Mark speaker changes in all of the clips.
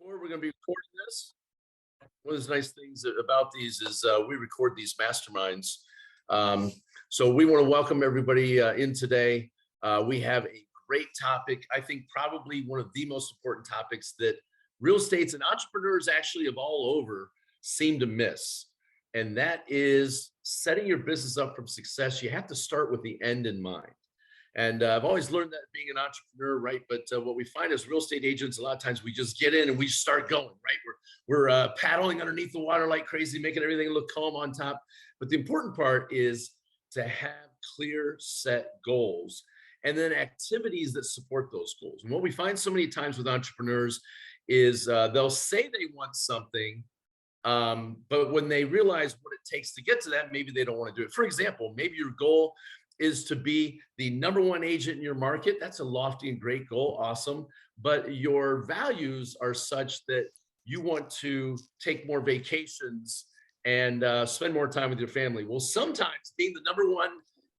Speaker 1: We're going to be recording this. One of the nice things about these is we record these masterminds. Um, so we want to welcome everybody in today. We have a great topic. I think probably one of the most important topics that real estates and entrepreneurs actually of all over seem to miss. And that is setting your business up for success. You have to start with the end in mind. And I've always learned that being an entrepreneur, right? But what we find as real estate agents, a lot of times we just get in and we start going, right? We're paddling underneath the water like crazy, making everything look calm on top. But the important part is to have clear set goals and then activities that support those goals. And what we find so many times with entrepreneurs is they'll say they want something, but when they realize what it takes to get to that, maybe they don't want to do it. For example, maybe your goal is to be the number one agent in your market. That's a lofty and great goal. Awesome. But your values are such that you want to take more vacations and spend more time with your family. Well, sometimes being the number one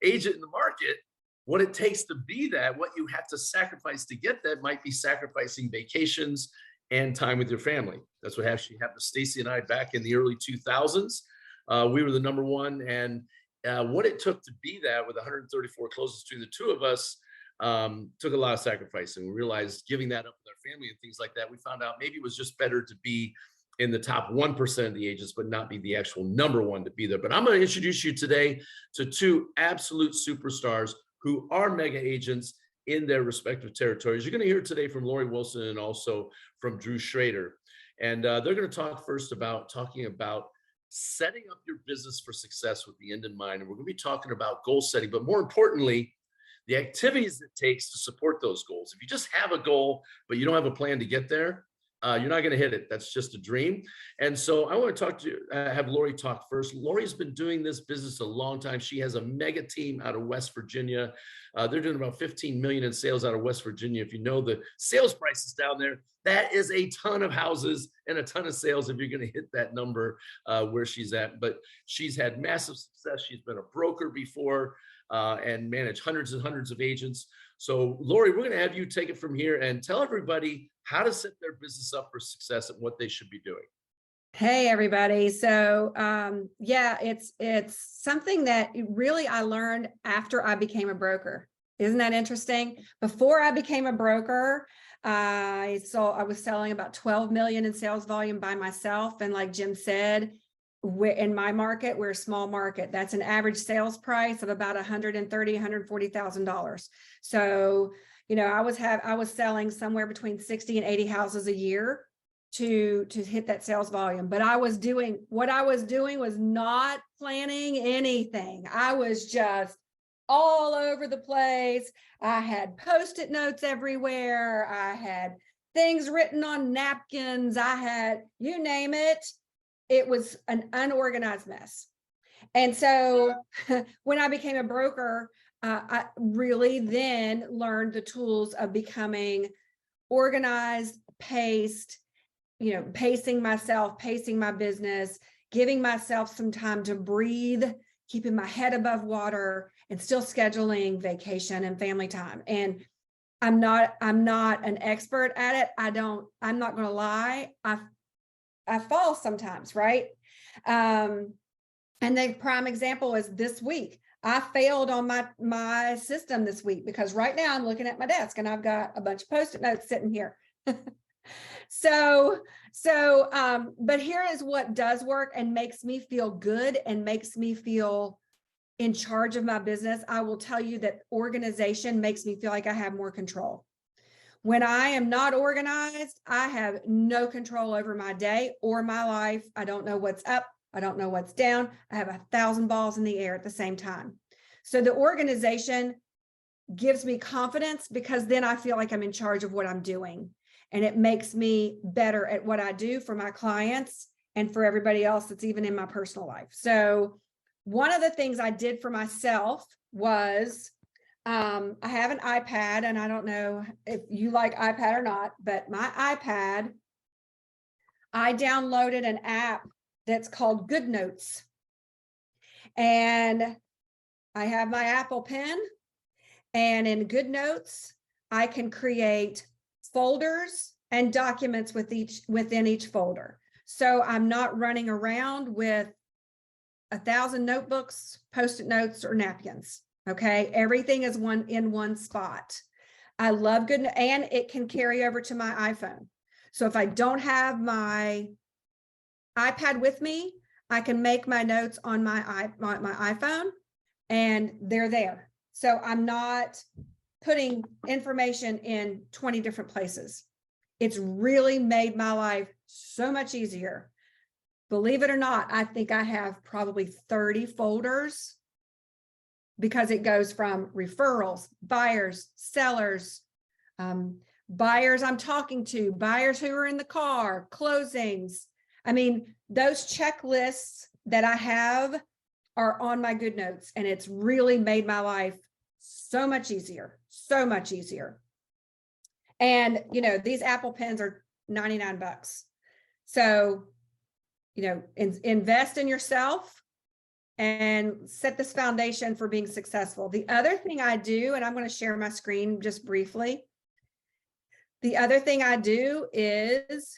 Speaker 1: agent in the market, what it takes to be that, what you have to sacrifice to get that might be sacrificing vacations and time with your family. That's what actually happened to Stacy and I back in the early 2000s. We were the number one, and what it took to be that with 134 closes between the two of us took a lot of sacrifice. And we realized giving that up with our family and things like that, we found out maybe it was just better to be in the top 1% of the agents, but not be the actual number one to be there. But I'm going to introduce you today to two absolute superstars who are mega agents in their respective territories. You're going to hear today from Lorre Wilson and also from Drew Schrader. And they're going to talk first about talking about setting up your business for success with the end in mind. And we're going to be talking about goal setting, but more importantly, the activities it takes to support those goals. If you just have a goal, but you don't have a plan to get there, you're not going to hit it. That's just a dream. And so I want to talk to you, have Lorre talk first. Lori's been doing this business a long time. She has a mega team out of West Virginia. They're doing about 15 million in sales out of West Virginia. If you know the sales prices down there, that is a ton of houses and a ton of sales if you're going to hit that number where she's at. But she's had massive success. She's been a broker before and managed hundreds and hundreds of agents. So Lorre, we're going to have you take it from here and tell everybody how to set their business up for success and what they should be doing.
Speaker 2: Hey, everybody. So, yeah, it's something that really I learned after I became a broker. Isn't that interesting? Before I became a broker, I was selling about 12 million in sales volume by myself. And like Jim said, in my market, we're a small market. That's an average sales price of about $130,000, $140,000. So, you know, I was selling somewhere between 60 and 80 houses a year to hit that sales volume. But what I was doing was not planning anything. I was just all over the place. I had Post-it notes everywhere. I had things written on napkins. I had, you name it. It was an unorganized mess. And so when I became a broker, I really then learned the tools of becoming organized, paced, pacing myself, pacing my business, giving myself some time to breathe, keeping my head above water, and still scheduling vacation and family time. And I'm not an expert at it. I'm not going to lie. I fall sometimes, right? And the prime example is this week. I failed on my system this week because right now I'm looking at my desk and I've got a bunch of Post-it notes sitting here. But here is what does work and makes me feel good and makes me feel in charge of my business. I will tell you that organization makes me feel like I have more control. When I am not organized, I have no control over my day or my life. I don't know what's up. I don't know what's down. I have 1,000 balls in the air at the same time. So the organization gives me confidence because then I feel like I'm in charge of what I'm doing. And it makes me better at what I do for my clients and for everybody else that's even in my personal life. So one of the things I did for myself was I have an iPad, and I don't know if you like iPad or not, but my iPad, I downloaded an app that's called Good Notes. And I have my Apple Pen, and in Good Notes, I can create folders and documents within each folder. So I'm not running around with 1,000 notebooks, Post-it notes, or napkins. Okay, everything is in one spot. I love good, and it can carry over to my iPhone. So if I don't have my iPad with me, I can make my notes on my iPhone, and they're there. So I'm not putting information in 20 different places. It's really made my life so much easier. Believe it or not, I think I have probably 30 folders, because it goes from referrals, buyers, sellers, buyers I'm talking to, buyers who are in the car, closings. I mean, those checklists that I have are on my Good Notes, and it's really made my life so much easier, so much easier. And, you know, these Apple pens are 99 bucks. So, you know, invest in yourself and set this foundation for being successful. The other thing I do, and I'm going to share my screen just briefly. The other thing I do is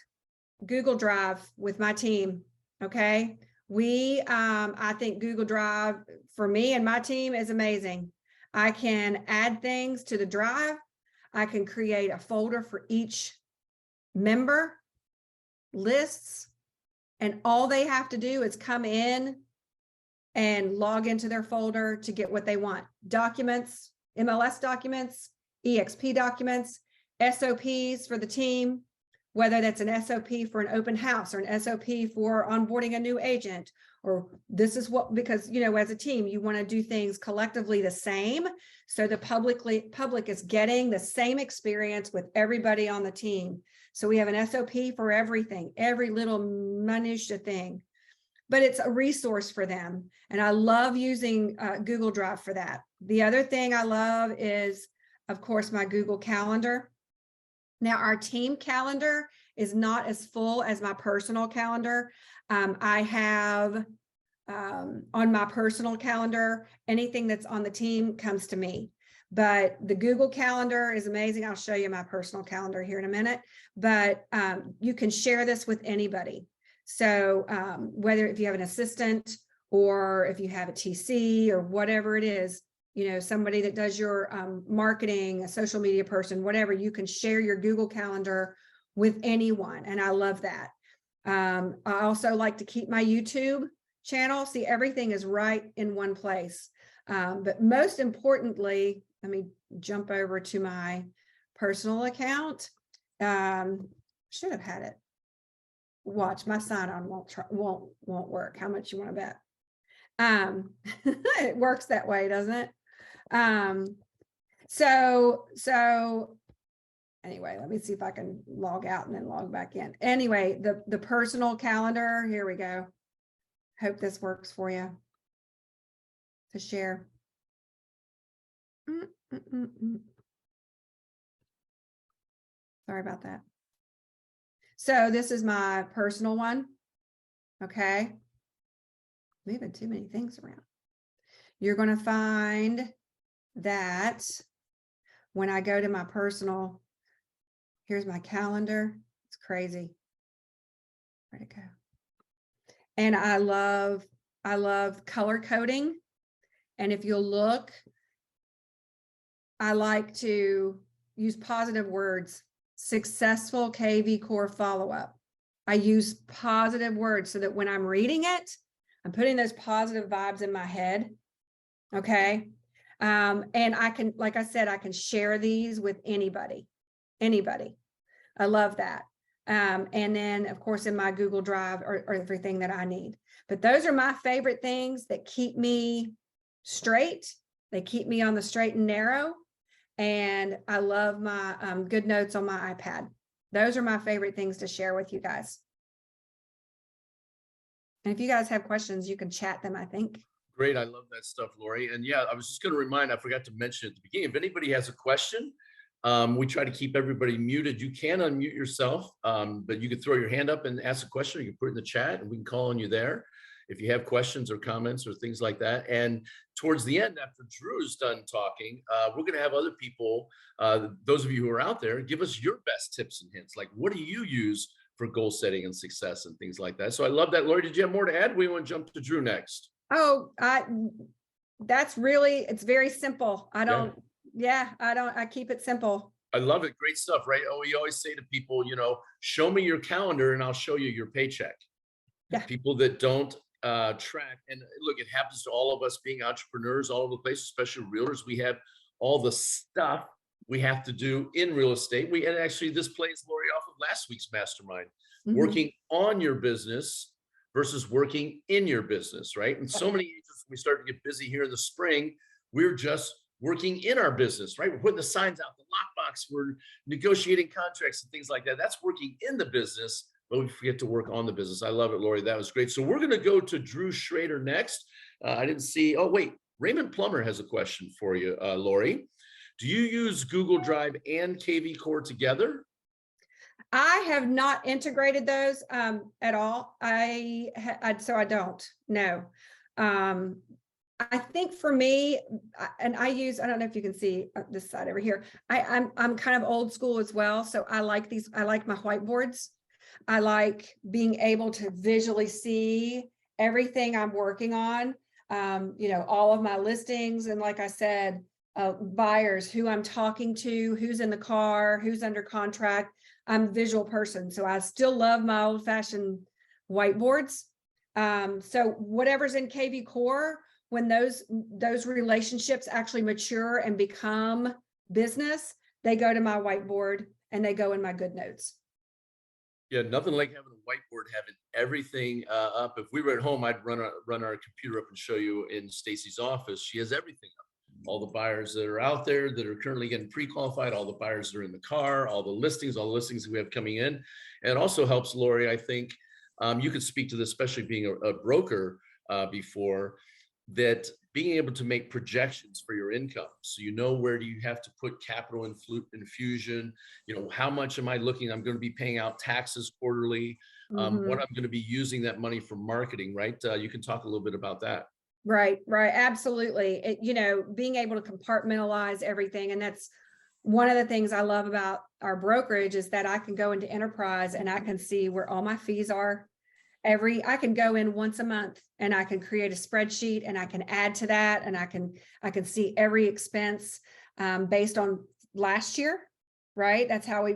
Speaker 2: Google Drive with my team. Okay. I think Google Drive for me and my team is amazing. I can add things to the drive. I can create a folder for each member, lists, and all they have to do is come in and log into their folder to get what they want. Documents, MLS documents, EXP documents, SOPs for the team, whether that's an SOP for an open house or an SOP for onboarding a new agent, or this is what, because, you know, as a team, you want to do things collectively the same. So the public is getting the same experience with everybody on the team. So we have an SOP for everything, every little minutia thing, but it's a resource for them. And I love using Google Drive for that. The other thing I love is, of course, my Google Calendar. Now, our team calendar is not as full as my personal calendar. I have on my personal calendar, anything that's on the team comes to me. But the Google Calendar is amazing. I'll show you my personal calendar here in a minute, but you can share this with anybody. So whether if you have an assistant or if you have a TC or whatever it is, you know, somebody that does your marketing, a social media person, whatever, you can share your Google Calendar with anyone. And I love that. I also like to keep my YouTube channel. See, everything is right in one place. But most importantly, let me jump over to my personal account. Should have had it. Watch, my sign-on won't work. How much you want to bet? It works that way, doesn't it? So anyway, let me see if I can log out and then log back in. Anyway, the personal calendar, here we go. Hope this works for you to share. Sorry about that. So this is my personal one. Okay. Moving too many things around. You're going to find that when I go to my personal, here's my calendar. It's crazy. Where'd it go? And I love color coding. And if you'll look, I like to use positive words. Successful KV core follow-up. I use positive words so that when I'm reading it, I'm putting those positive vibes in my head. Okay. And I can, like I said, I can share these with anybody. I love that. And then of course in my Google Drive or everything that I need. But those are my favorite things that keep me straight. They keep me on the straight and narrow. And I love my Good Notes on my iPad. Those are my favorite things to share with you guys. And if you guys have questions, you can chat them, I think.
Speaker 1: Great. I love that stuff, Lori. And yeah, I was just going to remind, I forgot to mention at the beginning, if anybody has a question, we try to keep everybody muted. You can unmute yourself, but you can throw your hand up and ask a question. You can put it in the chat and we can call on you there. if you have questions or comments or things like that. And towards the end, after Drew's done talking, we're going to have other people, those of you who are out there, give us your best tips and hints. Like, what do you use for goal setting and success and things like that? So I love that. Lori, did you have more to add? We want to jump to Drew next.
Speaker 2: Oh, that's really, it's very simple. I keep it simple.
Speaker 1: I love it. Great stuff, right? Oh, we always say to people, show me your calendar and I'll show you your paycheck.
Speaker 2: Yeah.
Speaker 1: People that don't track, and look, it happens to all of us being entrepreneurs all over the place, especially realtors. We have all the stuff we have to do in real estate. And actually this plays, Lori, off of last week's mastermind, working on your business versus working in your business, right? And so many agents, when we start to get busy here in the spring, we're just working in our business, right? We're putting the signs out, the lockbox, we're negotiating contracts and things like that. That's working in the business, but we forget to work on the business. I love it, Lori. That was great. So we're going to go to Drew Schrader next. I didn't see, oh, wait, Raymond Plummer has a question for you, Lori. Do you use Google Drive and KV Core together?
Speaker 2: I have not integrated those at all. So I don't know. I think for me, and I don't know if you can see this side over here. I'm kind of old school as well. So I like my whiteboards. I like being able to visually see everything I'm working on, all of my listings. And like I said, buyers, who I'm talking to, who's in the car, who's under contract. I'm a visual person. So I still love my old fashioned whiteboards. So whatever's in KV Core, when those relationships actually mature and become business, they go to my whiteboard and they go in my good notes.
Speaker 1: Yeah, nothing like having a whiteboard, having everything up. If we were at home, I'd run our computer up and show you in Stacy's office. She has everything up. All the buyers that are out there that are currently getting pre-qualified, all the buyers that are in the car, all the listings that we have coming in. And it also helps, Lori, I think you could speak to this, especially being a broker before, that being able to make projections for your income. So where do you have to put capital infusion, how much am I looking? I'm going to be paying out taxes quarterly, what I'm going to be using that money for marketing, right? You can talk a little bit about that.
Speaker 2: Right. Absolutely. Being able to compartmentalize everything. And that's one of the things I love about our brokerage is that I can go into enterprise and I can see where all my fees are. I can go in once a month and I can create a spreadsheet and I can add to that. And I can see every expense based on last year, right? That's how we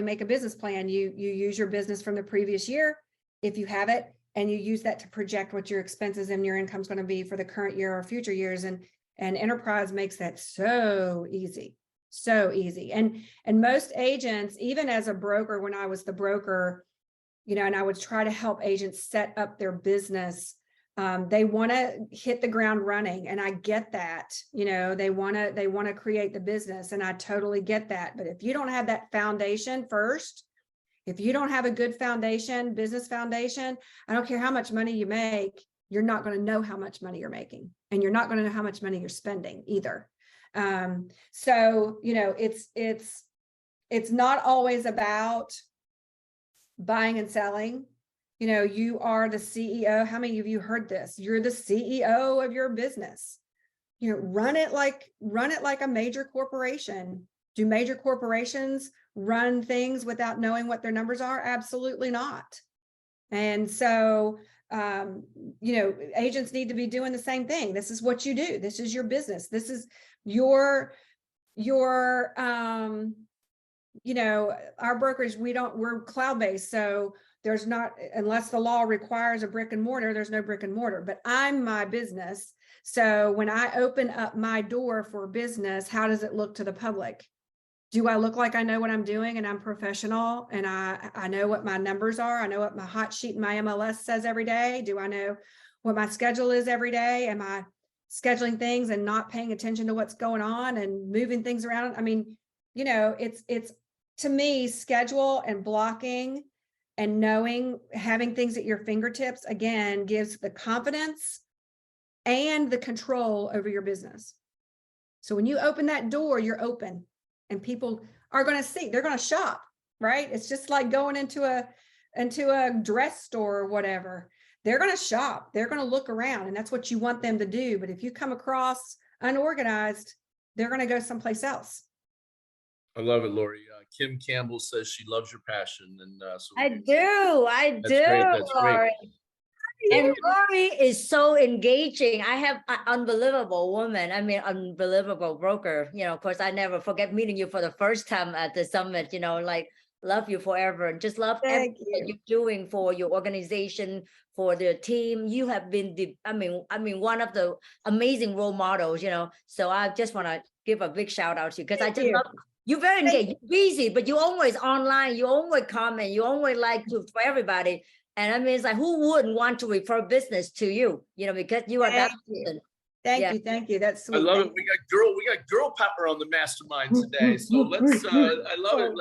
Speaker 2: make a business plan. You use your business from the previous year, if you have it, and you use that to project what your expenses and your income is going to be for the current year or future years. And enterprise makes that so easy. And most agents, even as a broker, when I was the broker, and I would try to help agents set up their business. They want to hit the ground running. And I get that, they want to create the business, and I totally get that. But if you don't have that foundation first, if you don't have a good foundation, business foundation, I don't care how much money you make, you're not going to know how much money you're making, and you're not going to know how much money you're spending either. So, it's not always about buying and selling. You are the CEO. How many of you heard this? You're the CEO of your business. Run it like a major corporation. Do major corporations run things without knowing what their numbers are? Absolutely not. And so, agents need to be doing the same thing. This is what you do. This is your business. This is your our brokerage, we're cloud-based. So there's not, unless the law requires a brick and mortar, there's no brick and mortar, but I'm my business. So when I open up my door for business, how does it look to the public? Do I look like I know what I'm doing and I'm professional and I know what my numbers are? I know what my hot sheet in my MLS says every day. Do I know what my schedule is every day? Am I scheduling things and not paying attention to what's going on and moving things around? I mean, it's to me, schedule and blocking and having things at your fingertips, again, gives the confidence and the control over your business. So when you open that door, you're open, and people are going to see, they're going to shop, right? It's just like going into a dress store or whatever. they're going to shop, they're going to look around, and that's what you want them to do. But if you come across unorganized, they're going to go someplace else.
Speaker 1: I love it, Lori. Kim Campbell says she loves your passion, and so
Speaker 3: I do.
Speaker 1: that's great. That's great.
Speaker 3: Lori. And Lori is so engaging. I have an unbelievable woman. I mean, unbelievable broker. You know, of course, I never forget meeting you for the first time at the summit. You know, like love you forever, and just love everything that you're doing for your organization, for the team. You have been the, I mean, one of the amazing role models. You know, so I just want to give a big shout out to you because I just love. You're very engaged. You're busy, but you're always online. You always comment. You always like to for everybody. And I mean, it's like, who wouldn't want to refer business to you? You know, because you are that person.
Speaker 2: Thank you. That's sweet.
Speaker 1: I love it. We got girl power on the mastermind today. So let's. I love it.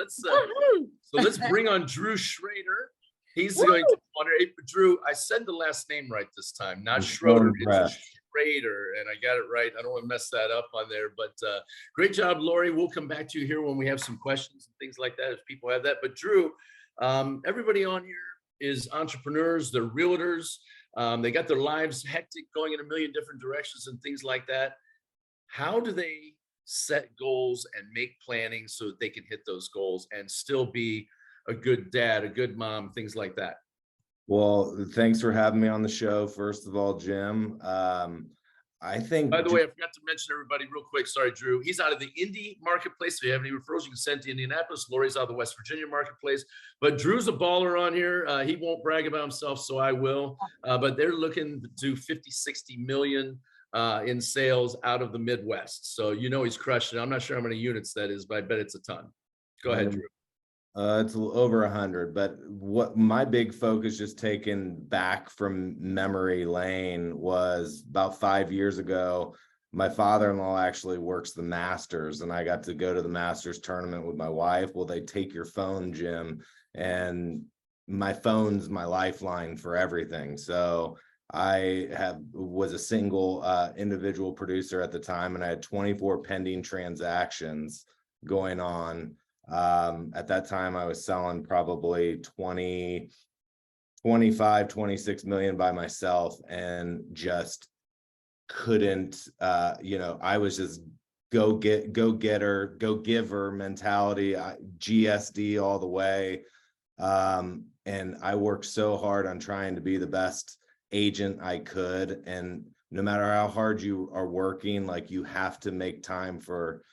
Speaker 1: Let's bring on Drew Schrader. He's going to wonder. Hey, Drew, I said the last name right this time, not Schroeder. It's Schrader, and I got it right. I don't want to mess that up on there. But great job, Lori. We'll come back to you here when we have some questions and things like that if people have that. But Drew, everybody on here is entrepreneurs, they're realtors, they got their lives hectic, going in a million different directions and things like that. How do they set goals and make planning so that they can hit those goals and still be a good dad, a good mom, things like that?
Speaker 4: Well, thanks for having me on the show, first of all, Jim. I think,
Speaker 1: by the way, I forgot to mention everybody real quick. Sorry, Drew. He's out of the Indy marketplace. If you have any referrals, you can send to Indianapolis. Lori's out of the West Virginia marketplace. But Drew's a baller on here. He won't brag about himself, so I will. But they're looking to do 50, 60 million in sales out of the Midwest. So you know he's crushing it. I'm not sure how many units that is, but I bet it's a ton. Go ahead, Drew.
Speaker 4: It's over 100, but what my big focus, just taken back from memory lane, was about 5 years ago. My father-in-law actually works the Masters, and I got to go to the Masters tournament with my wife. Well, they take your phone, Jim, and my phone's my lifeline for everything. So I was a single individual producer at the time, and I had 24 pending transactions going on. At that time, I was selling probably 25, 26 million by myself, and just couldn't, I was just go getter, go giver mentality, GSD all the way. And I worked so hard on trying to be the best agent I could. And no matter how hard you are working, like, you have to make time for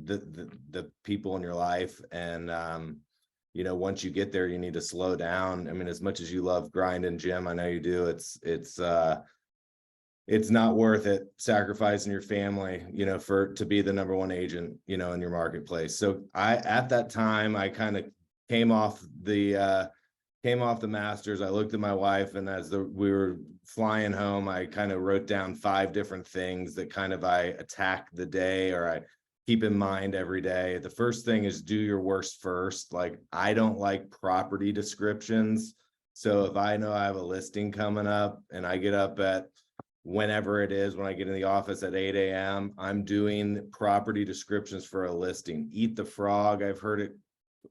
Speaker 4: the people in your life. And once you get there, you need to slow down. I mean, as much as you love grinding, Jim, I know you do, it's not worth it sacrificing your family, to be the number one agent, in your marketplace. So at that time, I kind of came off the Masters. I looked at my wife, and as we were flying home, I kind of wrote down 5 different things that I attack the day, or I keep in mind every day. The first thing is do your worst first. Like, I don't like property descriptions. So if I know I have a listing coming up and I get up at whenever it is, when I get in the office at 8 a.m., I'm doing property descriptions for a listing. Eat the frog, I've heard it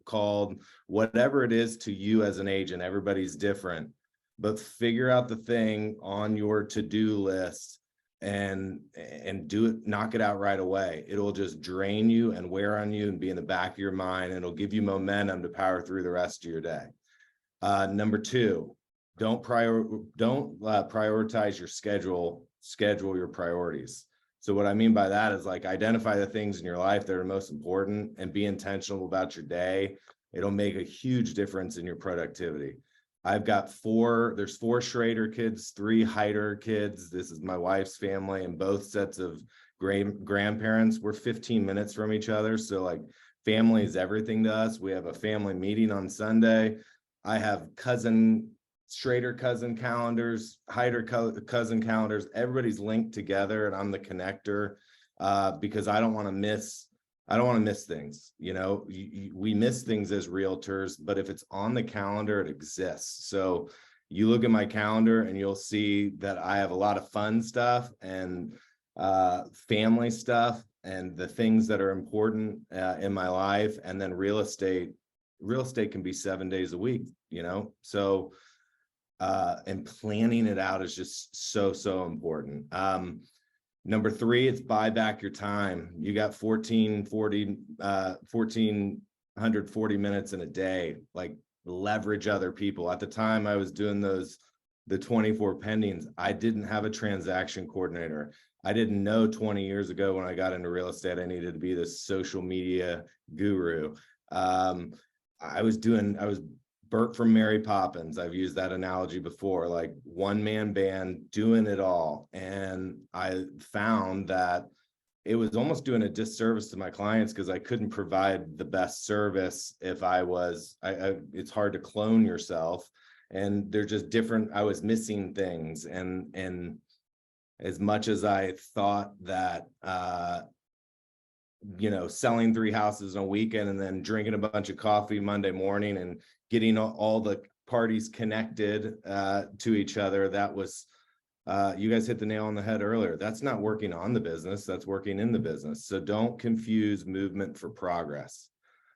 Speaker 4: called. Whatever it is to you as an agent, everybody's different, but figure out the thing on your to-do list and do it, knock it out right away. It'll just drain you and wear on you and be in the back of your mind, and it'll give you momentum to power through the rest of your day. Number 2, don't prioritize your schedule your priorities. So what I mean by that is, like, identify the things in your life that are most important and be intentional about your day. It'll make a huge difference in your productivity. I've got there's 4 Schrader kids, 3 Heider kids. This is my wife's family, and both sets of grandparents. We're 15 minutes from each other. So, like, family is everything to us. We have a family meeting on Sunday. I have Schrader cousin calendars, Heider cousin calendars. Everybody's linked together, and I'm the connector, because I don't want to miss things. We miss things as realtors, but if it's on the calendar, it exists. So you look at my calendar and you'll see that I have a lot of fun stuff and family stuff and the things that are important in my life. And then real estate can be 7 days a week, so and planning it out is just so important. Number 3, it's buy back your time. You got 1,440 minutes in a day, like leverage other people. At the time I was doing the 24 pendings, I didn't have a transaction coordinator. I didn't know 20 years ago when I got into real estate, I needed to be this social media guru. I was Bert from Mary Poppins. I've used that analogy before, like one-man band doing it all. And I found that it was almost doing a disservice to my clients because I couldn't provide the best service if it's hard to clone yourself. And they're just different. I was missing things. And as much as I thought that, selling 3 houses in a weekend and then drinking a bunch of coffee Monday morning and getting all the parties connected to each other, that was, you guys hit the nail on the head earlier. That's not working on the business, that's working in the business. So don't confuse movement for progress.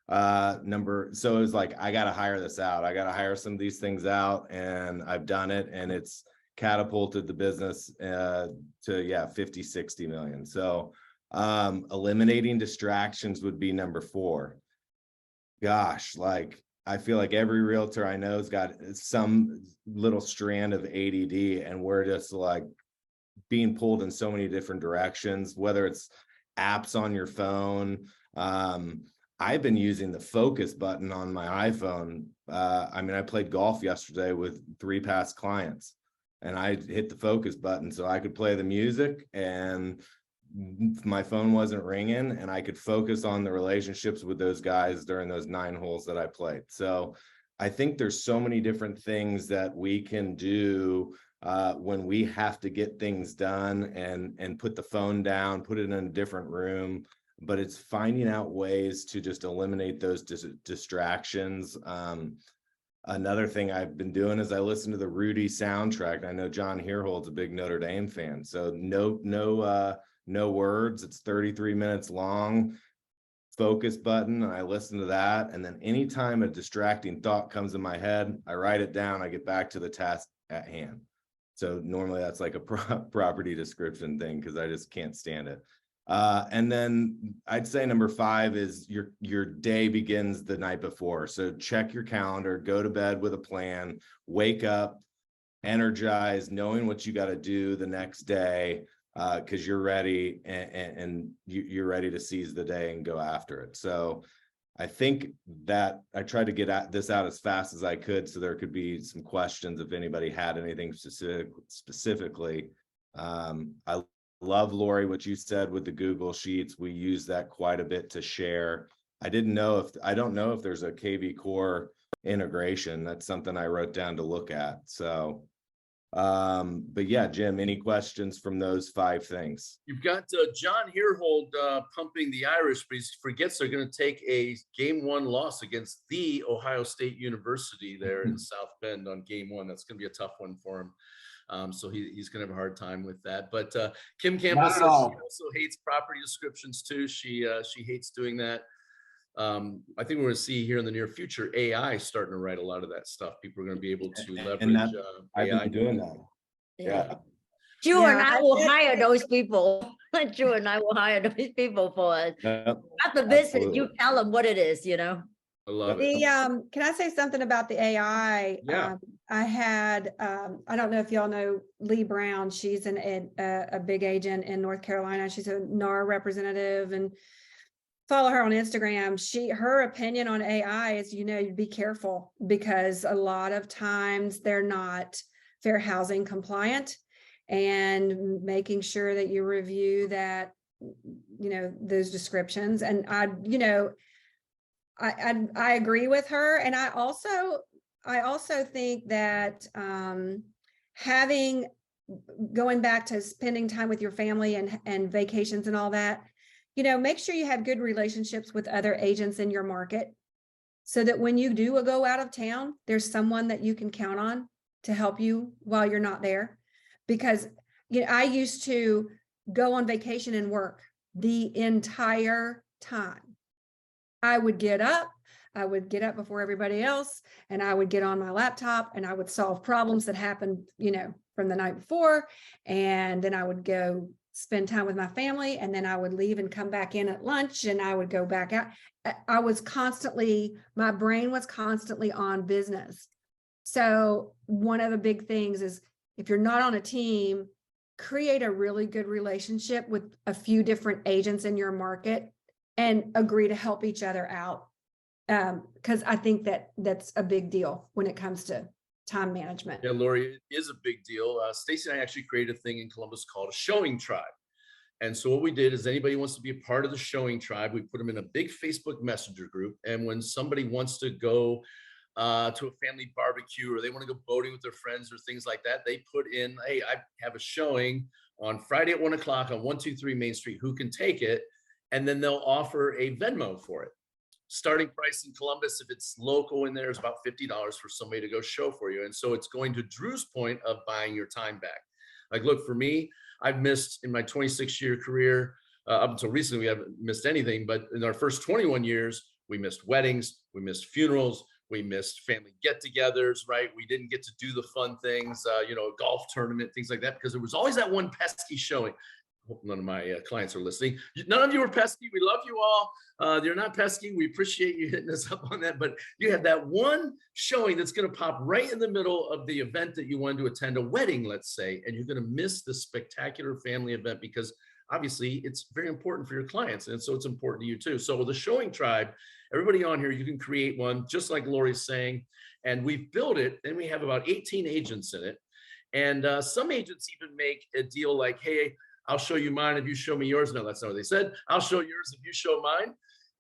Speaker 4: So it was like, I got to hire this out. I got to hire some of these things out, and I've done it, and it's catapulted the business to 50-60 million. So eliminating distractions would be number 4. Gosh, like I feel like every realtor I know has got some little strand of ADD, and we're just like being pulled in so many different directions, whether it's apps on your phone. I've been using the focus button on my iPhone. I played golf yesterday with 3 past clients, and I hit the focus button so I could play the music and my phone wasn't ringing, and I could focus on the relationships with those guys during those 9 holes that I played. So I think there's so many different things that we can do when we have to get things done and put the phone down, put it in a different room, but it's finding out ways to just eliminate those distractions. Another thing I've been doing is I listen to the Rudy soundtrack. I know John Herhold's a big Notre Dame fan, so no words. It's 33 minutes long. Focus button. I listen to that, and then anytime a distracting thought comes in my head, I write it down. I get back to the task at hand. So normally that's like a property description thing because I just can't stand it. And then I'd say number 5 is your day begins the night before. So check your calendar, go to bed with a plan, wake up, energized, knowing what you got to do the next day, because you're ready and you're ready to seize the day and go after it. So I think that I tried to get this out as fast as I could so there could be some questions if anybody had anything specifically. I love, Lori, what you said with the Google Sheets. We use that quite a bit to share. I don't know if there's a KV Core integration. That's something I wrote down to look at. So, but yeah, Jim, any questions from those 5 things?
Speaker 1: You've got John Herhold pumping the Irish, but he forgets they're going to take a game 1 loss against the Ohio State University there in South Bend on game 1. That's going to be a tough one for him. So he's going to have a hard time with that. But Kim Campbell says she also hates property descriptions too. She hates doing that. I think we're going to see here in the near future AI starting to write a lot of that stuff. People are going to be able to leverage
Speaker 4: I've
Speaker 1: AI.
Speaker 4: been doing that. Yeah.
Speaker 3: Drew and I will hire those people. Drew and I will hire those people for us.
Speaker 4: Yep.
Speaker 3: Not the business.
Speaker 4: Absolutely.
Speaker 3: You tell them what it is,
Speaker 1: I love it.
Speaker 2: Can I say something about the AI?
Speaker 1: Yeah.
Speaker 2: I had, I don't know if y'all know Lee Brown. She's a big agent in North Carolina. She's a NAR representative, and follow her on Instagram. Her opinion on AI is, be careful because a lot of times they're not fair housing compliant, and making sure that you review that, those descriptions. And I agree with her. And I also think that going back to spending time with your family and vacations and all that, make sure you have good relationships with other agents in your market so that when you do go out of town, there's someone that you can count on to help you while you're not there. Because, I used to go on vacation and work the entire time. I would get up, I would get up before everybody else and I would get on my laptop and I would solve problems that happened, from the night before. And then I would go spend time with my family, and then I would leave and come back in at lunch, and I would go back out. My brain was constantly on business. So one of the big things is, if you're not on a team, create a really good relationship with a few different agents in your market and agree to help each other out. Because I think that's a big deal when it comes to time management.
Speaker 1: Yeah, Lori, it is a big deal. Stacy and I actually created a thing in Columbus called a showing tribe. And so what we did is, anybody wants to be a part of the showing tribe, we put them in a big Facebook Messenger group. And when somebody wants to go to a family barbecue, or they want to go boating with their friends or things like that, they put in, hey, I have a showing on Friday at 1 o'clock on 123 Main Street. Who can take it? And then they'll offer a Venmo for it. Starting price in Columbus, if it's local in there, is about $50 for somebody to go show for you. And so it's going to Drew's point of buying your time back. Like, look, for me, I've missed in my 26-year career, up until recently, we haven't missed anything, but in our first 21 years, we missed weddings, we missed funerals, we missed family get-togethers, right? We didn't get to do the fun things, a golf tournament, things like that, because there was always that one pesky showing. Hope none of my clients are listening. None of you are pesky. We love you all. You're not pesky. We appreciate you hitting us up on that. But you have that one showing that's going to pop right in the middle of the event that you wanted to attend, a wedding, let's say, and you're going to miss the spectacular family event because obviously it's very important for your clients. And so it's important to you too. So the showing tribe, everybody on here, you can create one, just like Lori's saying. And we've built it, and we have about 18 agents in it. And some agents even make a deal like, hey, I'll show you mine if you show me yours. No, that's not what they said. I'll show yours if you show mine.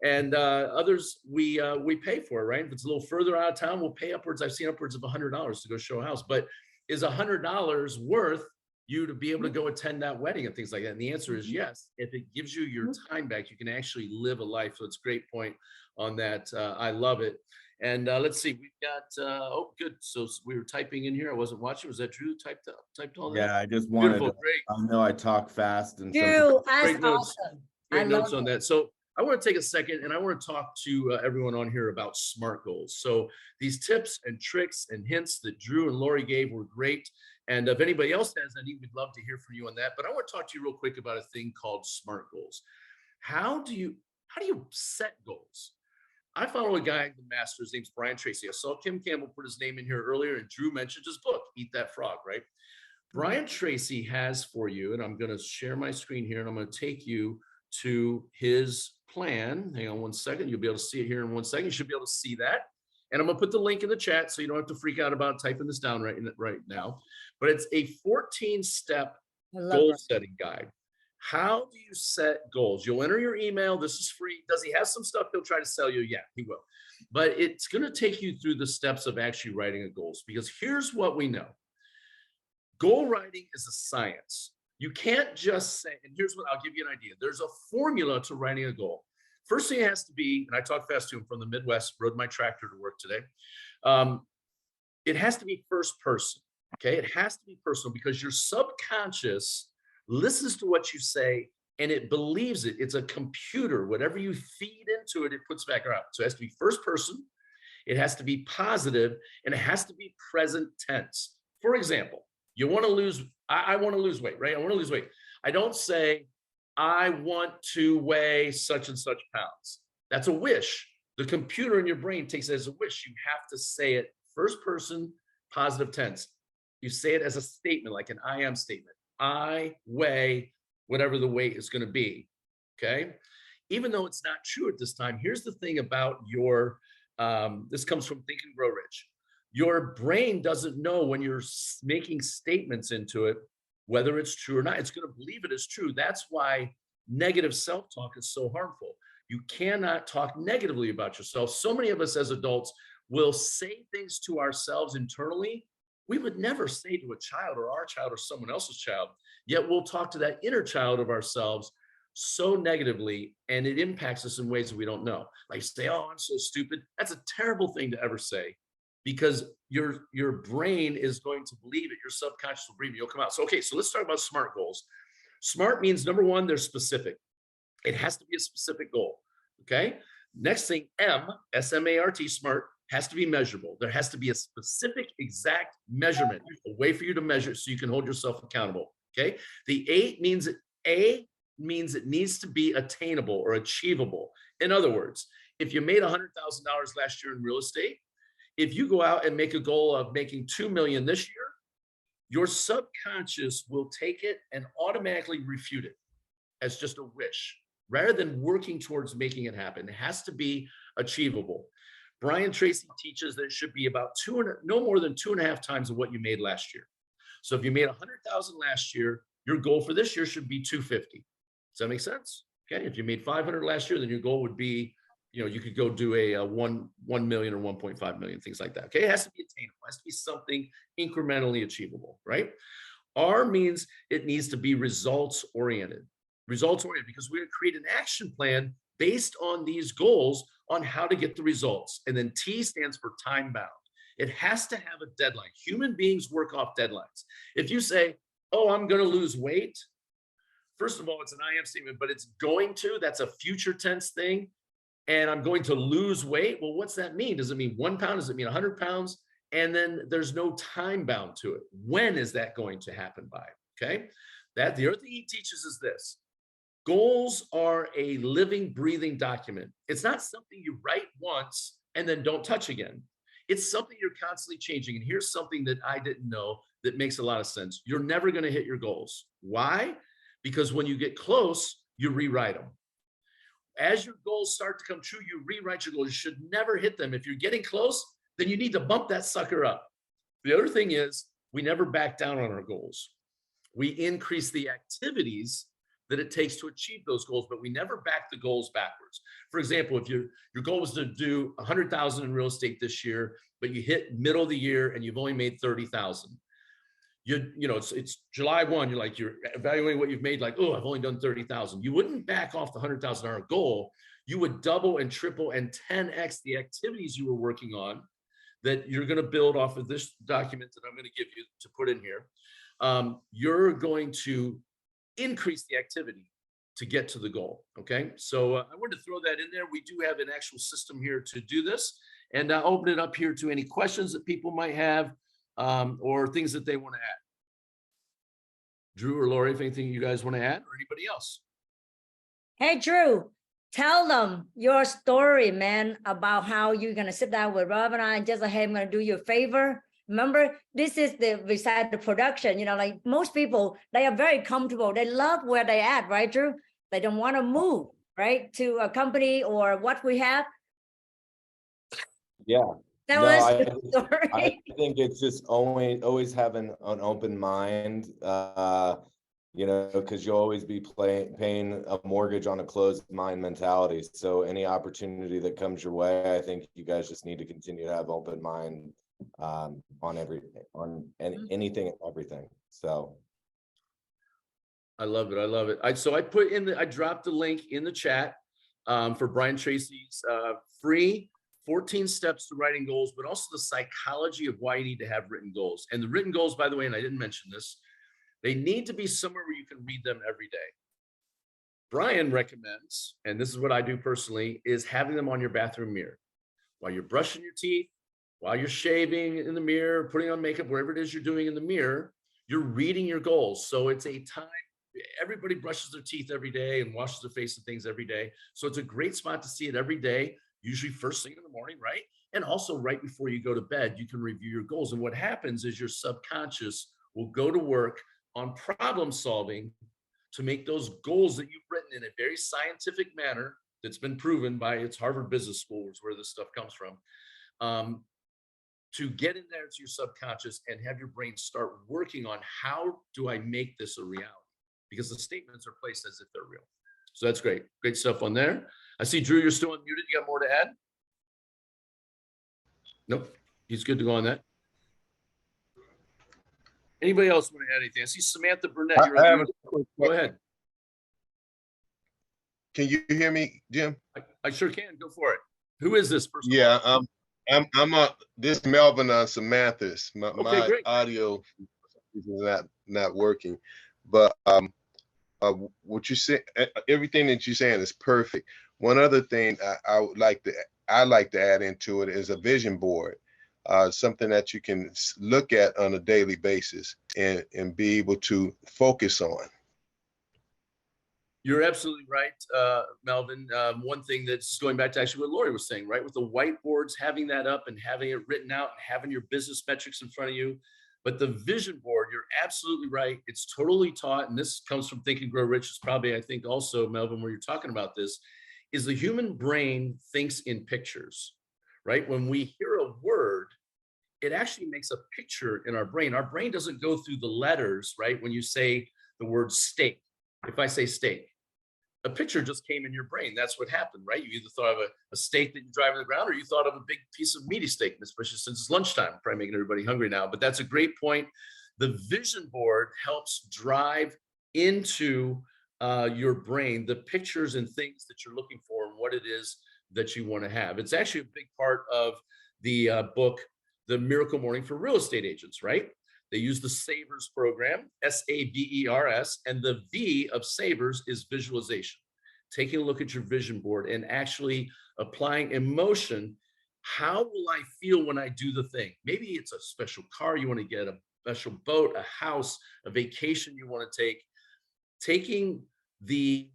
Speaker 1: And others, we pay for it, right? If it's a little further out of town, we'll pay upwards. I've seen upwards of $100 to go show a house. But is $100 worth you to be able to go attend that wedding and things like that? And the answer is yes. If it gives you your time back, you can actually live a life. So it's a great point on that. I love it. And let's see, we've got, oh, good. So we were typing in here. I wasn't watching. Was that Drew typed all that?
Speaker 4: Yeah, I just wanted
Speaker 1: Beautiful,
Speaker 4: to,
Speaker 1: great.
Speaker 4: I know I talk fast and
Speaker 3: Drew, that's
Speaker 1: Great notes.
Speaker 3: awesome.
Speaker 1: Great
Speaker 3: I
Speaker 1: notes
Speaker 3: love
Speaker 1: on
Speaker 3: it.
Speaker 1: that. So I want to take a second and I want to talk to everyone on here about SMART goals. So these tips and tricks and hints that Drew and Lori gave were great. And if anybody else has any, we'd love to hear from you on that. But I want to talk to you real quick about a thing called SMART goals. How do you set goals? I follow a guy, the master, his name's Brian Tracy. I saw Kim Campbell put his name in here earlier, and Drew mentioned his book, Eat That Frog, right? Brian Tracy has for you, and I'm going to share my screen here, and I'm going to take you to his plan. Hang on one second. You'll be able to see it here in 1 second. You should be able to see that. And I'm going to put the link in the chat so you don't have to freak out about typing this down right now. But it's a 14-step goal setting guide. How do you set goals? You'll enter your email. This is free. Does he have some stuff he'll try to sell you? Yeah, he will. But it's going to take you through the steps of actually writing a goals, because here's what we know. Goal writing is a science. You can't just say, and here's what I'll give you an idea. There's a formula to writing a goal. First thing it has to be, and I talk fast to him from the Midwest, rode my tractor to work today. It has to be first person. Okay. It has to be personal, because your subconscious listens to what you say and it believes it. It's a computer. Whatever you feed into it, it puts back out. So it has to be first person. It has to be positive, and it has to be present tense. For example, you want to lose, I want to lose weight, right? I want to lose weight. I don't say, I want to weigh such and such pounds. That's a wish. The computer in your brain takes it as a wish. You have to say it first person, positive tense. You say it as a statement, like an I am statement. I weigh whatever the weight is going to be. Okay. Even though it's not true at this time, here's the thing about your, this comes from Think and Grow Rich. Your brain doesn't know when you're making statements into it, whether it's true or not. It's going to believe it is true. That's why negative self-talk is so harmful. You cannot talk negatively about yourself. So many of us as adults will say things to ourselves internally we would never say to a child or our child or someone else's child, yet we'll talk to that inner child of ourselves so negatively, and it impacts us in ways that we don't know. Like say, oh, I'm so stupid. That's a terrible thing to ever say, because your brain is going to believe it. Your subconscious will believe it. You'll come out. So, okay, so let's talk about SMART goals. SMART means, number one, they're specific. It has to be a specific goal, okay? Next thing, S-M-A-R-T, smart, has to be measurable. There has to be a specific, exact measurement, a way for you to measure so you can hold yourself accountable. Okay. The A means it needs to be attainable or achievable. In other words, if you made $100,000 last year in real estate, if you go out and make a goal of making 2 million this year, your subconscious will take it and automatically refute it as just a wish, rather than working towards making it happen. It has to be achievable. Brian Tracy teaches that it should be about no more than 2.5 times of what you made last year. So if you made 100,000 last year, your goal for this year should be 250. Does that make sense? Okay. If you made 500 last year, then your goal would be, you could go do a 1 million or 1.5 million, things like that. Okay. It has to be attainable. It has to be something incrementally achievable, right? R means it needs to be results oriented. Results oriented, because we're going to create an action plan based on these goals on how to get the results. And then T stands for time bound. It has to have a deadline. Human beings work off deadlines. If you say, oh, I'm going to lose weight, first of all, it's an I am statement, but it's going to, that's a future tense thing. And I'm going to lose weight. Well, what's that mean? Does it mean 1 pound? Does it mean 100 pounds? And then there's no time bound to it. When is that going to happen by? Okay. The other thing he teaches is this. Goals are a living, breathing document. It's not something you write once and then don't touch again. It's something you're constantly changing. And here's something that I didn't know that makes a lot of sense. You're never going to hit your goals. Why? Because when you get close, you rewrite them. As your goals start to come true, you rewrite your goals. You should never hit them. If you're getting close, then you need to bump that sucker up. The other thing is we never back down on our goals. We increase the activities that it takes to achieve those goals, but we never back the goals backwards. For example, if your goal was to do 100,000 in real estate this year, but you hit middle of the year and you've only made 30,000. It's July 1, you're evaluating what you've made, like, oh, I've only done 30,000. You wouldn't back off the $100,000 goal. You would double and triple and 10x the activities you were working on that you're going to build off of this document that I'm going to give you to put in here. You're going to increase the activity to get to the goal. Okay. So I wanted to throw that in there. We do have an actual system here to do this, and I'll open it up here to any questions that people might have or things that they want to add. Drew or Lori, if anything you guys want to add, or anybody else.
Speaker 3: Hey, Drew, tell them your story, man, about how you're going to sit down with Rob and I and just, hey, I'm going to do you a favor. Remember, this is beside the production, like most people, they are very comfortable. They love where they at, right, Drew? They don't want to move, right, to a company or what we have.
Speaker 4: Yeah.
Speaker 3: That
Speaker 4: No,
Speaker 3: was the story.
Speaker 4: I think it's just always having an open mind, because you'll always be paying a mortgage on a closed mind mentality. So any opportunity that comes your way, I think you guys just need to continue to have open mind on anything and everything. So
Speaker 1: I love it. I love it. I dropped the link in the chat for Brian Tracy's free 14 steps to writing goals, but also the psychology of why you need to have written goals. And the written goals, by the way, and I didn't mention this, they need to be somewhere where you can read them every day. Brian recommends, and this is what I do personally, is having them on your bathroom mirror while you're brushing your teeth, while you're shaving in the mirror, putting on makeup, wherever it is you're doing in the mirror, you're reading your goals. So it's a time, everybody brushes their teeth every day and washes their face and things every day. So it's a great spot to see it every day, usually first thing in the morning, right? And also right before you go to bed, you can review your goals. And what happens is your subconscious will go to work on problem solving to make those goals that you've written in a very scientific manner that's been proven by its Harvard Business School, is where this stuff comes from, to get in there to your subconscious and have your brain start working on how do I make this a reality? Because the statements are placed as if they're real. So that's great. Great stuff on there. I see, Drew, you're still unmuted. You got more to add? Nope. He's good to go on that. Anybody else want to add anything? I see Samantha Burnett.
Speaker 5: I have a quick
Speaker 1: Go
Speaker 5: question.
Speaker 1: ahead.
Speaker 5: Can you hear me, Jim?
Speaker 1: I sure can. Go for it. Who is this person?
Speaker 5: Yeah, this is Melvin Samantha's. My
Speaker 1: great.
Speaker 5: audio is not working, but what you say, everything that you're saying is perfect. One other thing I would like to add into it is a vision board, something that you can look at on a daily basis and be able to focus on.
Speaker 1: You're absolutely right, Melvin. One thing that's going back to actually what Lori was saying, right? With the whiteboards, having that up and having it written out and having your business metrics in front of you. But the vision board, you're absolutely right. It's totally taught. And this comes from Think and Grow Rich. Is probably, I think, also, Melvin, where you're talking about this, is the human brain thinks in pictures, right? When we hear a word, it actually makes a picture in our brain. Our brain doesn't go through the letters, right? When you say the word steak, if I say steak, a picture just came in your brain. That's what happened, right? You either thought of a steak that you drive to the ground, or you thought of a big piece of meaty steak, especially since it's lunchtime, probably making everybody hungry now. But that's a great point. The vision board helps drive into your brain the pictures and things that you're looking for and what it is that you want to have. It's actually a big part of the book, The Miracle Morning for Real Estate Agents, right? They use the SAVERS program, SAVERS, and the V of SAVERS is visualization. Taking a look at your vision board and actually applying emotion. How will I feel when I do the thing? Maybe it's a special car you want to get, a special boat, a house, a vacation you want to take. Taking the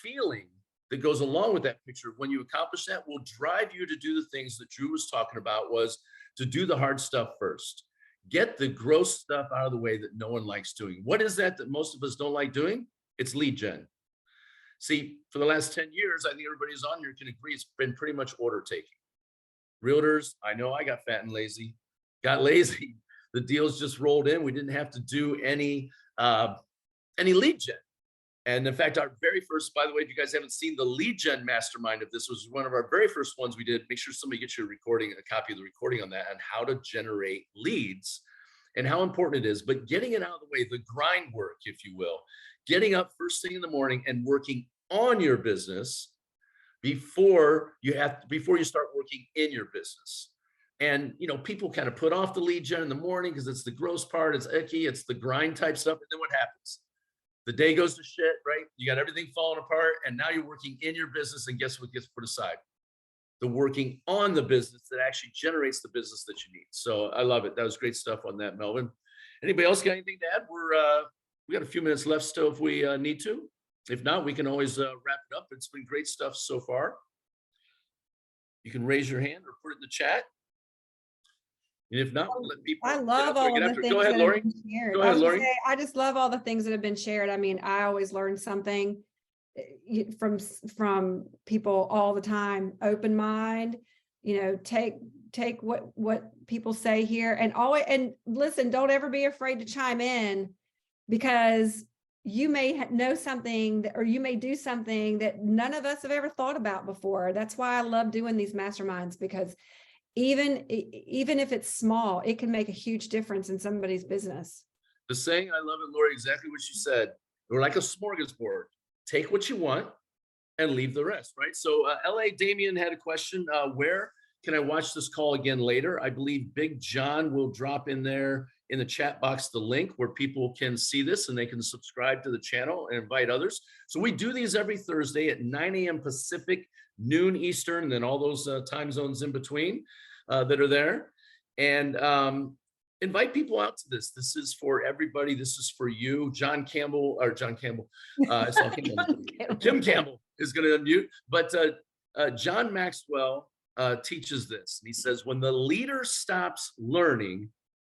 Speaker 1: feeling that goes along with that picture when you accomplish that will drive you to do the things that Drew was talking about, was to do the hard stuff first. Get the gross stuff out of the way that no one likes doing. What is that most of us don't like doing? It's lead gen. See, for the last 10 years, I think everybody's on here can agree it's been pretty much order taking. Realtors, I know I got fat and lazy, got lazy. The deals just rolled in. We didn't have to do any lead gen. And in fact, our very first, by the way, if you guys haven't seen the lead gen mastermind of this, was one of our very first ones we did. Make sure somebody gets your recording, a copy of the recording on that, and how to generate leads and how important it is. But getting it out of the way, the grind work, if you will, getting up first thing in the morning and working on your business before you start working in your business. And, you know, people kind of put off the lead gen in the morning because it's the gross part, it's icky, it's the grind type stuff. And then what happens? The day goes to shit, right? You got everything falling apart, and now you're working in your business, and guess what gets put aside? The working on the business that actually generates the business that you need. So I love it. That was great stuff on that, Melvin. Anybody else got anything to add? We got a few minutes left still if we need to. If not, we can always wrap it up. It's been great stuff so far. You can raise your hand or put it in the chat. And if not, we'll let people.
Speaker 2: I love all of the things
Speaker 1: Go ahead,
Speaker 2: that
Speaker 1: Lori.
Speaker 2: have been shared.
Speaker 1: Go ahead, Lori.
Speaker 2: I just love all the things that have been shared. I mean, I always learn something from people all the time. Open mind, you know, take what people say here, and listen. Don't ever be afraid to chime in, because you may know something or you may do something that none of us have ever thought about before. That's why I love doing these masterminds, because even if it's small, it can make a huge difference in somebody's business.
Speaker 1: The saying, I love it, Lori, exactly what you said. We're like a smorgasbord. Take what you want and leave the rest, right? So LA Damien had a question. Where can I watch this call again later? I believe Big John will drop in there in the chat box the link where people can see this and they can subscribe to the channel and invite others. So we do these every Thursday at 9 a.m. Pacific, noon Eastern, and then all those time zones in between that are there. And invite people out to this. This is for everybody. This is for you. It's all Campbell. Kim Campbell is going to unmute. But John Maxwell teaches this. And he says, when the leader stops learning,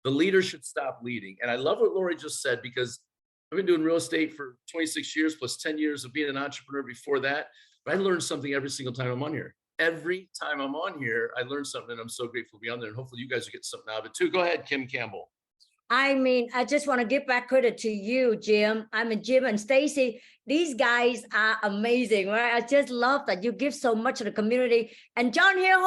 Speaker 1: the leader should stop leading. And I love what Lori just said, because I've been doing real estate for 26 years plus 10 years of being an entrepreneur before that. But I learn something every single time I'm on here. Every time I'm on here, I learn something, and I'm so grateful to be on there. And hopefully you guys will get something out of it too. Go ahead, Kim Campbell.
Speaker 3: I mean, I just want to give back credit to you, Jim. I mean, Jim and Stacy, these guys are amazing, right? I just love that you give so much to the community. And John here,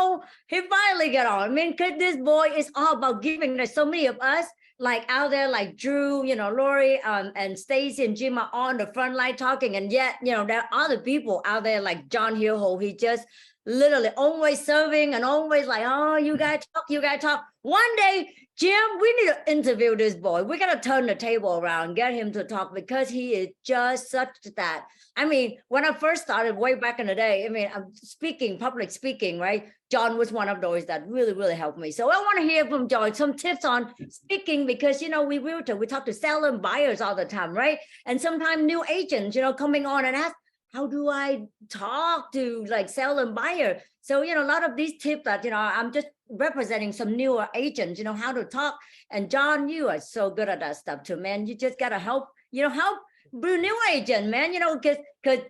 Speaker 3: he finally got on. I mean, because this boy is all about giving. There's so many of us like out there, like Drew, you know, Lori, and Stacy and Jim are on the front line talking. And yet, you know, there are other people out there like John here, he just literally always serving and always like, oh, you guys talk, you guys talk. One day, Jim, we need to interview this boy. We're gonna turn the table around, get him to talk because he is just such that. I mean, when I first started way back in the day, I mean, I'm speaking, public speaking, right? John was one of those that really, really helped me. So I want to hear from John some tips on speaking because, you know, we talk to seller and buyers all the time, right? And sometimes new agents, you know, coming on and ask, how do I talk to like seller and buyer? So, you know, a lot of these tips that, you know, I'm just representing some newer agents, you know, how to talk. And John, you are so good at that stuff too, man. You just got to help, you know, help new agent, man, you know, because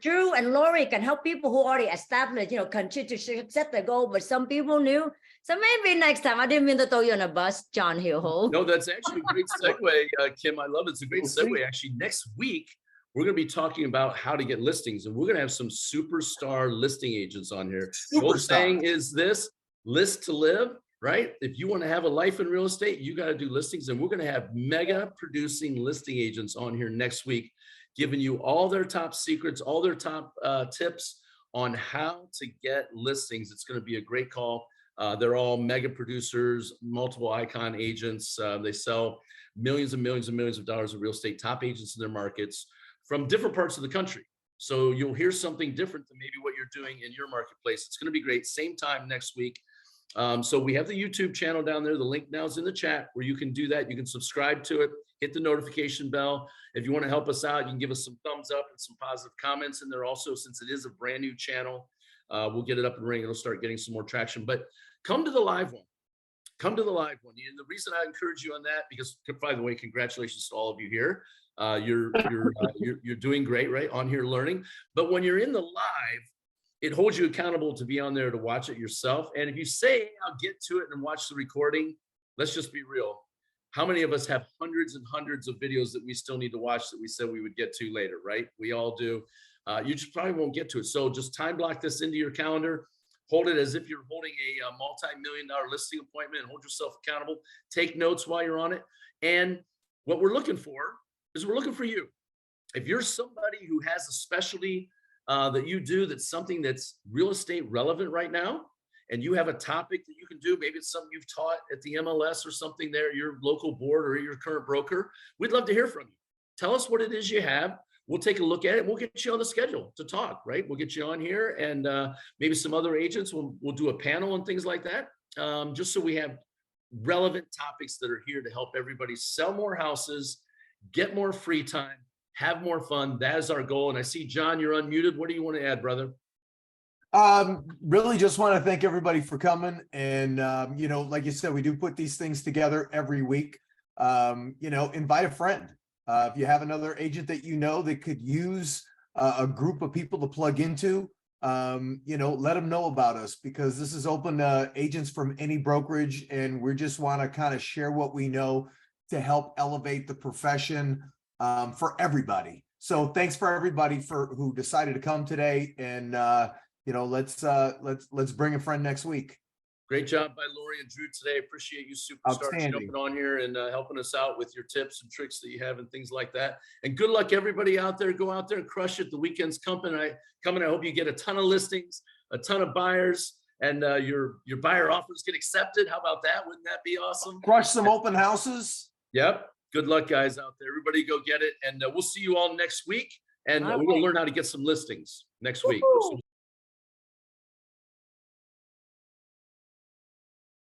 Speaker 3: Drew and Lorre can help people who already established, you know, continue to set the goal, but some people new. So maybe next time, I didn't mean to throw you on a bus, John Hillhole.
Speaker 1: No, that's actually a great segue, Kim. I love it. It's a great segue. Actually, next week, we're going to be talking about how to get listings, and we're going to have some superstar listing agents on here. The old saying is this: list to live, right? If you want to have a life in real estate, you got to do listings, and we're going to have mega producing listing agents on here next week, giving you all their top secrets, all their top tips on how to get listings. It's going to be a great call. They're all mega producers, multiple icon agents. They sell millions and millions and millions of dollars of real estate, top agents in their markets from different parts of the country. So you'll hear something different than maybe what you're doing in your marketplace. It's going to be great. Same time next week. So we have the YouTube channel down there. The link now is in the chat where you can do that. You can subscribe to it, hit the notification bell. If you want to help us out, you can give us some thumbs up and some positive comments in there also, since it is a brand new channel. We'll get it up and running. It'll start getting some more traction, but come to the live one. Come to the live one. And the reason I encourage you on that, because by the way, congratulations to all of you here. You're doing great, right? On here learning. But when you're in the live, it holds you accountable to be on there to watch it yourself. And if you say, I'll get to it and watch the recording, let's just be real. How many of us have hundreds and hundreds of videos that we still need to watch that we said we would get to later, right? We all do. You just probably won't get to it. So just time block this into your calendar. Hold it as if you're holding a multi-million-dollar listing appointment and hold yourself accountable. Take notes while you're on it. And what we're looking for is we're looking for you. If you're somebody who has a specialty that you do, that's something that's real estate relevant right now, and you have a topic that you can do, maybe it's something you've taught at the MLS or something there, your local board or your current broker, we'd love to hear from you. Tell us what it is you have. We'll take a look at it. We'll get you on the schedule to talk, right? We'll get you on here, and maybe some other agents. We'll do a panel and things like that, just so we have relevant topics that are here to help everybody sell more houses, get more free time, have more fun. That is our goal. And I see, John, you're unmuted. What do you want to add, brother?
Speaker 6: Really just want to thank everybody for coming. And, you know, like you said, we do put these things together every week. You know, invite a friend. If you have another agent that you know that could use a group of people to plug into, you know, let them know about us, because this is open to agents from any brokerage, and we just want to kind of share what we know to help elevate the profession for everybody. So thanks for everybody who decided to come today, and you know, let's bring a friend next week.
Speaker 1: Great job by Lorre and Drew today. Appreciate you superstars jumping on here and helping us out with your tips and tricks that you have and things like that. And good luck, everybody out there. Go out there and crush it. The weekend's coming. I hope you get a ton of listings, a ton of buyers, and your buyer offers get accepted. How about that? Wouldn't that be awesome?
Speaker 6: Crush some open houses.
Speaker 1: Yep. Good luck, guys out there. Everybody go get it. And we'll see you all next week. And we're going to learn how to get some listings next week.